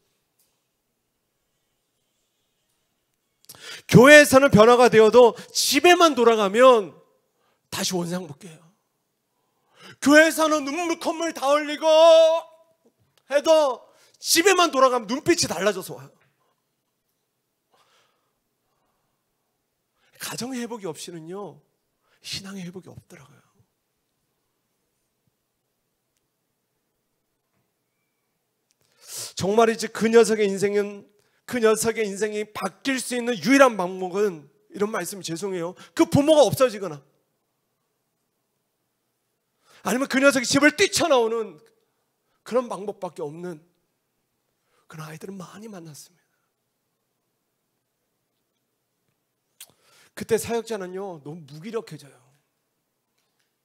교회에서는 변화가 되어도 집에만 돌아가면 다시 원상복귀해요. 교회에서는 눈물 콧물 다 흘리고 해도 집에만 돌아가면 눈빛이 달라져서 와요. 가정의 회복이 없이는요 신앙의 회복이 없더라고요. 정말이지 그 녀석의 인생이 바뀔 수 있는 유일한 방법은, 이런 말씀이 죄송해요, 그 부모가 없어지거나 아니면 그 녀석이 집을 뛰쳐나오는 그런 방법밖에 없는 그런 아이들은 많이 만났습니다. 그때 사역자는요 너무 무기력해져요.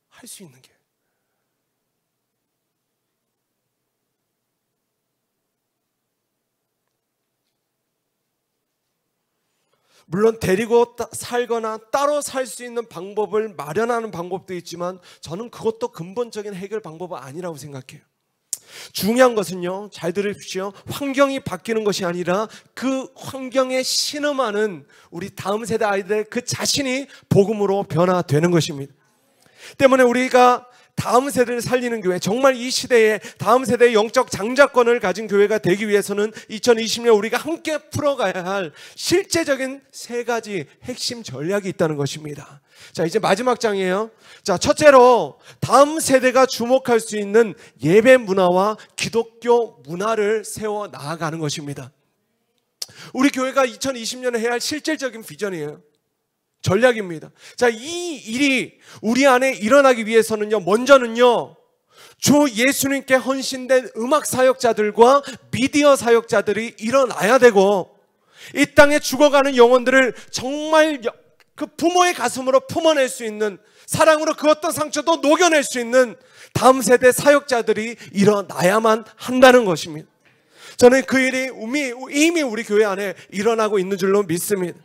할 수 있는 게. 물론 데리고 살거나 따로 살 수 있는 방법을 마련하는 방법도 있지만 저는 그것도 근본적인 해결 방법은 아니라고 생각해요. 중요한 것은요, 잘 들으십시오, 환경이 바뀌는 것이 아니라 그 환경에 신음하는 우리 다음 세대 아이들 그 자신이 복음으로 변화되는 것입니다. 때문에 우리가 다음 세대를 살리는 교회, 정말 이 시대에 다음 세대의 영적 장자권을 가진 교회가 되기 위해서는 2020년 우리가 함께 풀어가야 할 실제적인 세 가지 핵심 전략이 있다는 것입니다. 자, 이제 마지막 장이에요. 자, 첫째로 다음 세대가 주목할 수 있는 예배 문화와 기독교 문화를 세워 나아가는 것입니다. 우리 교회가 2020년에 해야 할 실질적인 비전이에요. 전략입니다. 자, 이 일이 우리 안에 일어나기 위해서는요, 먼저는요, 주 예수님께 헌신된 음악 사역자들과 미디어 사역자들이 일어나야 되고, 이 땅에 죽어가는 영혼들을 정말 그 부모의 가슴으로 품어낼 수 있는, 사랑으로 그 어떤 상처도 녹여낼 수 있는 다음 세대 사역자들이 일어나야만 한다는 것입니다. 저는 그 일이 이미 우리 교회 안에 일어나고 있는 줄로 믿습니다.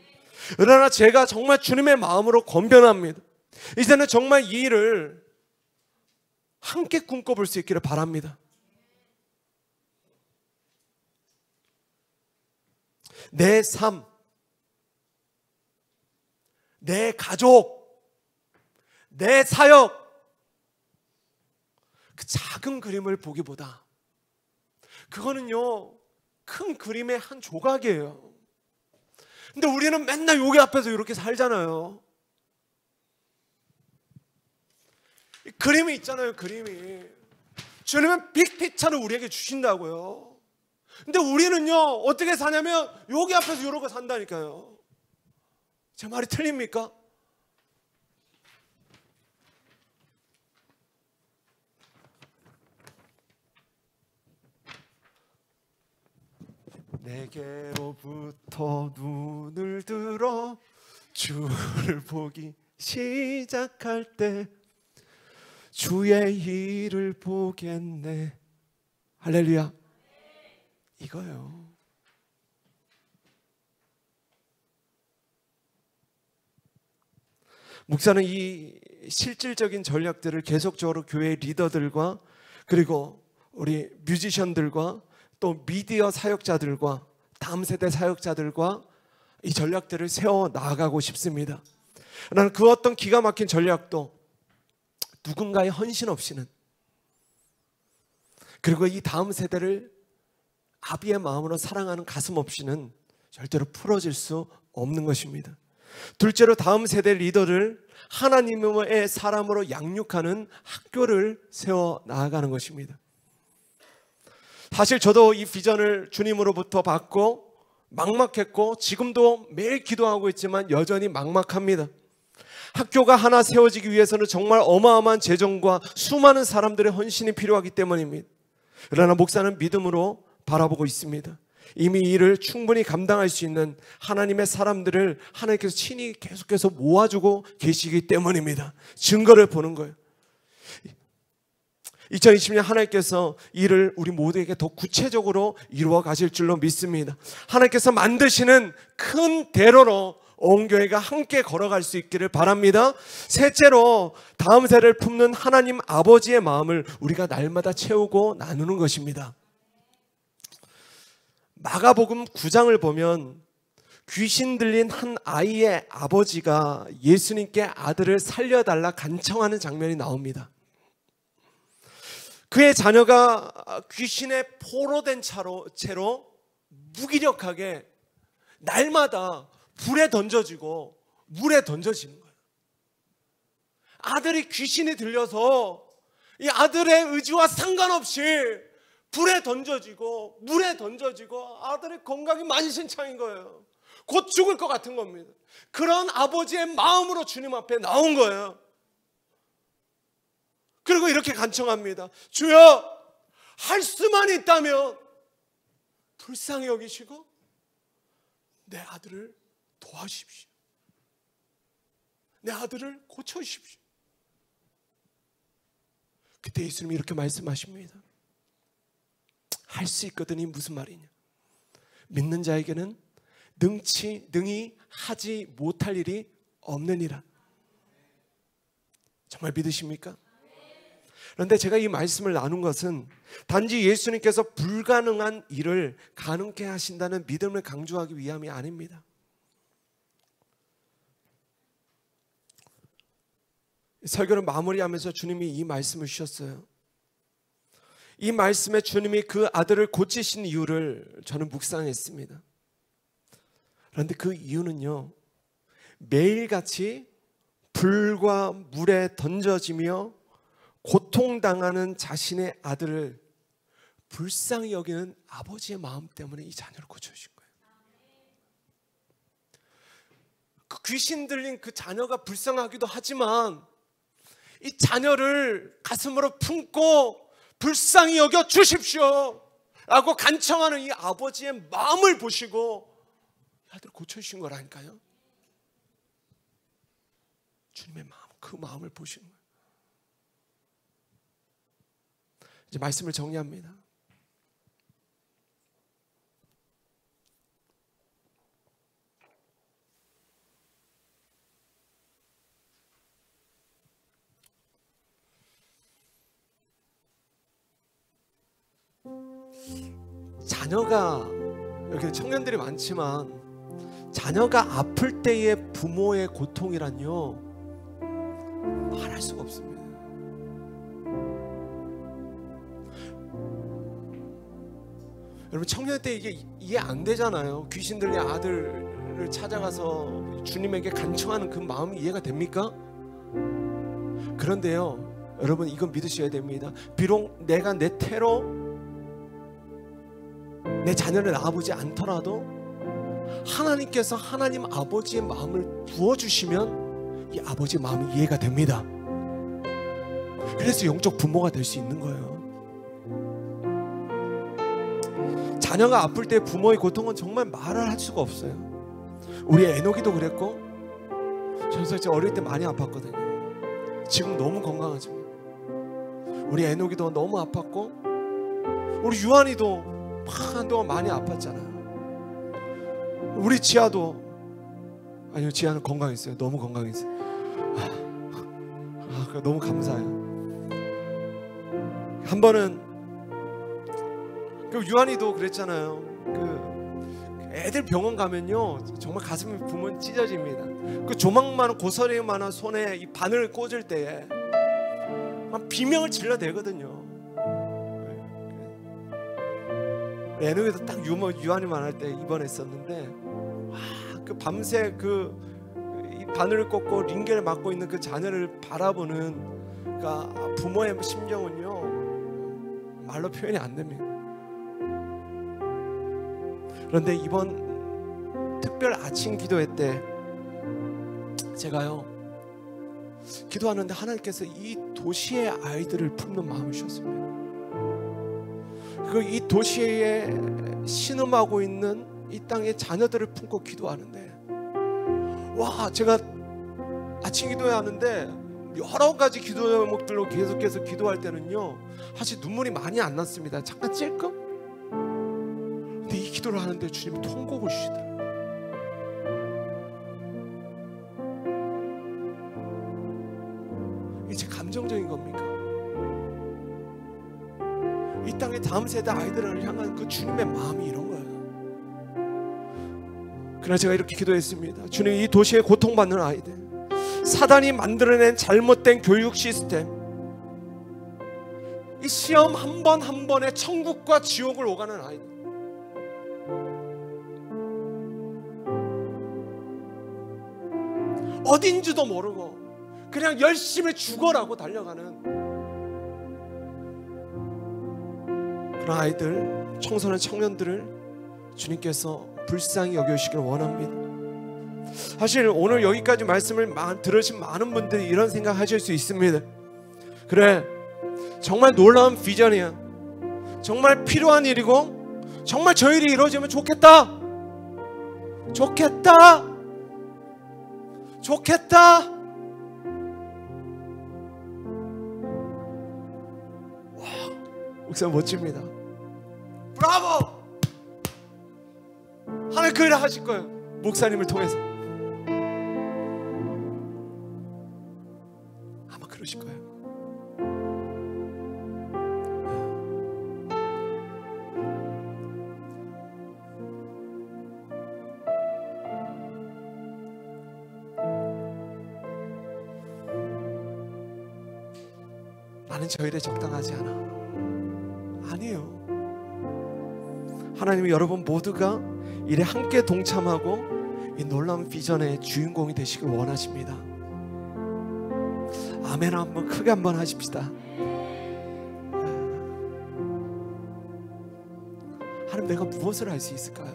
그러나 제가 정말 주님의 마음으로 권변합니다. 이제는 정말 이 일을 함께 꿈꿔볼 수 있기를 바랍니다. 내 삶, 내 가족, 내 사역, 그 작은 그림을 보기보다 그거는요, 큰 그림의 한 조각이에요. 근데 우리는 맨날 여기 앞에서 이렇게 살잖아요. 그림이 있잖아요, 그림이. 주님은 빅피처를 우리에게 주신다고요. 근데 우리는요, 어떻게 사냐면 여기 앞에서 이러고 산다니까요. 제 말이 틀립니까? 내게로부터 눈을 들어 주를 보기 시작할 때 주의 일을 보겠네. 할렐루야. 이거요. 목사는 이 실질적인 전략들을 계속적으로 교회 리더들과 그리고 우리 뮤지션들과 또 미디어 사역자들과 다음 세대 사역자들과 이 전략들을 세워 나가고 싶습니다. 나는 그 어떤 기가 막힌 전략도 누군가의 헌신 없이는, 그리고 이 다음 세대를 아비의 마음으로 사랑하는 가슴 없이는 절대로 풀어질 수 없는 것입니다. 둘째로 다음 세대 리더를 하나님의 사람으로 양육하는 학교를 세워 나아가는 것입니다. 사실 저도 이 비전을 주님으로부터 받고 막막했고 지금도 매일 기도하고 있지만 여전히 막막합니다. 학교가 하나 세워지기 위해서는 정말 어마어마한 재정과 수많은 사람들의 헌신이 필요하기 때문입니다. 그러나 목사는 믿음으로 바라보고 있습니다. 이미 이 일을 충분히 감당할 수 있는 하나님의 사람들을 하나님께서 친히 계속해서 모아주고 계시기 때문입니다. 증거를 보는 거예요. 2020년 하나님께서 이를 우리 모두에게 더 구체적으로 이루어 가실 줄로 믿습니다. 하나님께서 만드시는 큰 대로로 온 교회가 함께 걸어갈 수 있기를 바랍니다. 셋째로 다음 세대를 품는 하나님 아버지의 마음을 우리가 날마다 채우고 나누는 것입니다. 마가복음 9장을 보면 귀신 들린 한 아이의 아버지가 예수님께 아들을 살려달라 간청하는 장면이 나옵니다. 그의 자녀가 귀신에 포로된 채로 무기력하게 날마다 불에 던져지고 물에 던져지는 거예요. 아들이 귀신이 들려서 이 아들의 의지와 상관없이 불에 던져지고 물에 던져지고 아들의 건강이 만신창인 거예요. 곧 죽을 것 같은 겁니다. 그런 아버지의 마음으로 주님 앞에 나온 거예요. 그리고 이렇게 간청합니다. 주여, 할 수만 있다면 불쌍히 여기시고 내 아들을 도와주십시오. 내 아들을 고쳐주십시오. 그때 예수님이 이렇게 말씀하십니다. 할 수 있거든이 무슨 말이냐? 믿는 자에게는 능히 하지 못할 일이 없느니라. 정말 믿으십니까? 그런데 제가 이 말씀을 나눈 것은 단지 예수님께서 불가능한 일을 가능케 하신다는 믿음을 강조하기 위함이 아닙니다. 설교를 마무리하면서 주님이 이 말씀을 주셨어요. 이 말씀에 주님이 그 아들을 고치신 이유를 저는 묵상했습니다. 그런데 그 이유는요, 매일같이 불과 물에 던져지며 고통당하는 자신의 아들을 불쌍히 여기는 아버지의 마음 때문에 이 자녀를 고쳐주신 거예요. 그 귀신 들린 그 자녀가 불쌍하기도 하지만 이 자녀를 가슴으로 품고 불쌍히 여겨 주십시오 라고 간청하는 이 아버지의 마음을 보시고 이 아들을 고쳐주신 거라니까요. 주님의 마음, 그 마음을 보시는 거예요. 이제 말씀을 정리합니다. 자녀가, 여기 청년들이 많지만 자녀가 아플 때의 부모의 고통이란요, 말할 수가 없습니다. 여러분, 청년 때 이게 이해 안 되잖아요. 귀신 들린 아들을 찾아가서 주님에게 간청하는 그 마음이 이해가 됩니까? 그런데요, 여러분, 이건 믿으셔야 됩니다. 비록 내가 내 태로 내 자녀를 낳아보지 않더라도 하나님께서 하나님 아버지의 마음을 부어주시면 이 아버지의 마음이 이해가 됩니다. 그래서 영적 부모가 될 수 있는 거예요. 자녀가 아플 때 부모의 고통은 정말 말을 할 수가 없어요. 우리 에녹이도 그랬고, 저는 사실 어릴 때 많이 아팠거든요. 지금 너무 건강하지만 우리 에녹이도 너무 아팠고, 우리 유한이도 한동안 많이 아팠잖아요. 우리 지아도, 아니요, 지아는 건강했어요. 너무 건강했어요. 너무 감사해요. 한 번은 그 유한이도 그랬잖아요. 그 애들 병원 가면요, 정말 가슴이 부면 찢어집니다. 그 조망만한 고사리만한 손에 이 바늘을 꽂을 때에 막 비명을 질러대거든요. 에녹이도 딱 유한이만 할 때 입원했었는데, 와, 그 밤새 이 바늘을 꽂고 링겔을 맞고 있는 그 자녀를 바라보는 그러니까 부모의 심정은요, 말로 표현이 안 됩니다. 그런데 이번 특별 아침 기도회 때 제가요, 기도하는데 하나님께서 이 도시의 아이들을 품는 마음을 주셨습니다. 이 도시에 신음하고 있는 이 땅의 자녀들을 품고 기도하는데, 와, 제가 아침 기도회 하는데 여러 가지 기도 제목들로 계속해서 기도할 때는요, 사실 눈물이 많이 안 났습니다. 잠깐 찔끔? 근데 이 기도를 하는데 주님이 통곡을 주시더라고요. 이게 제 감정적인 겁니까? 이 땅의 다음 세대 아이들을 향한 그 주님의 마음이 이런 거예요. 그러나 제가 이렇게 기도했습니다. 주님, 이 도시에 고통받는 아이들, 사단이 만들어낸 잘못된 교육 시스템, 이 시험 한 번 한 번에 천국과 지옥을 오가는 아이들, 어딘지도 모르고 그냥 열심히 죽어라고 달려가는 그런 아이들, 청소년 청년들을 주님께서 불쌍히 여겨주시길 원합니다. 사실 오늘 여기까지 말씀을 들으신 많은 분들이 이런 생각 하실 수 있습니다. 그래, 정말 놀라운 비전이야, 정말 필요한 일이고, 정말 저 일이 이루어지면 좋겠다, 좋겠다, 좋겠다. 와, 목사님 멋집니다. 브라보! 하나님 그 일을 하실 거예요. 목사님을 통해서 아마 그러실 거예요. 나는 저 일에 적당하지 않아. 아니에요. 하나님이 여러분 모두가 일에 함께 동참하고 이 놀라운 비전의 주인공이 되시길 원하십니다. 아멘. 한번 크게 한번 하십시다. 하나님, 내가 무엇을 할 수 있을까요?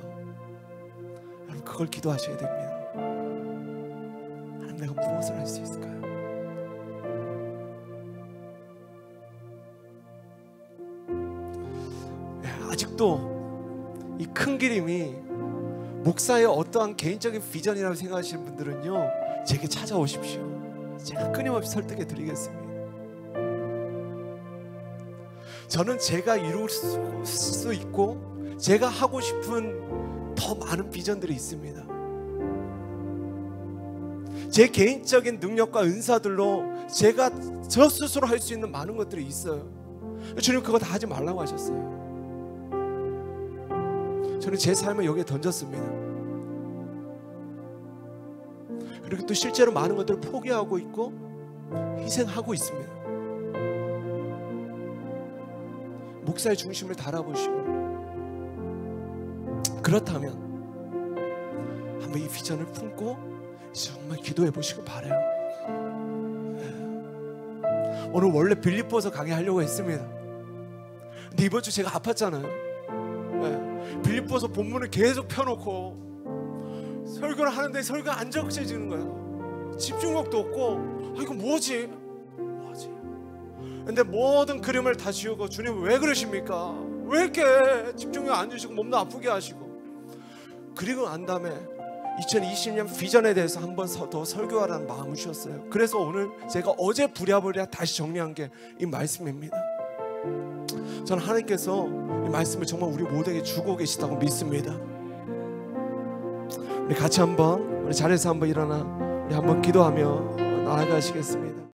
여러분, 그걸 기도하셔야 됩니다. 하나님, 내가 무엇을 할 수 있을까요? 아직도 이 큰 그림이 목사의 어떠한 개인적인 비전이라고 생각하시는 분들은요, 제게 찾아오십시오. 제가 끊임없이 설득해 드리겠습니다. 저는 제가 이룰 수 있고 제가 하고 싶은 더 많은 비전들이 있습니다. 제 개인적인 능력과 은사들로 제가 저 스스로 할 수 있는 많은 것들이 있어요. 주님, 그거 다 하지 말라고 하셨어요. 저는 제 삶을 여기에 던졌습니다. 그리고 또 실제로 많은 것들을 포기하고 있고 희생하고 있습니다. 목사의 중심을 달아보시고, 그렇다면 한번 이 비전을 품고 정말 기도해 보시고 바라요. 오늘 원래 빌립보서 강의하려고 했습니다. 근데 이번 주 제가 아팠잖아요. 빌립보서 본문을 계속 펴놓고 설교를 하는데 설교가 안 적셔지는 거예요. 집중력도 없고, 이거 뭐지? 근데 모든 그림을 다 지우고, 주님 왜 그러십니까? 왜 이렇게 집중력 안 주시고 몸도 아프게 하시고. 그리고 난 다음에 2020년 비전에 대해서 한 번 더 설교하라는 마음을 주셨어요. 그래서 오늘 제가 어제 부랴부랴 다시 정리한 게 이 말씀입니다. 저는 하나님께서 이 말씀을 정말 우리 모두에게 주고 계시다고 믿습니다. 우리 같이 한번 우리 자리에서 한번 일어나 우리 한번 기도하며 나아가시겠습니다.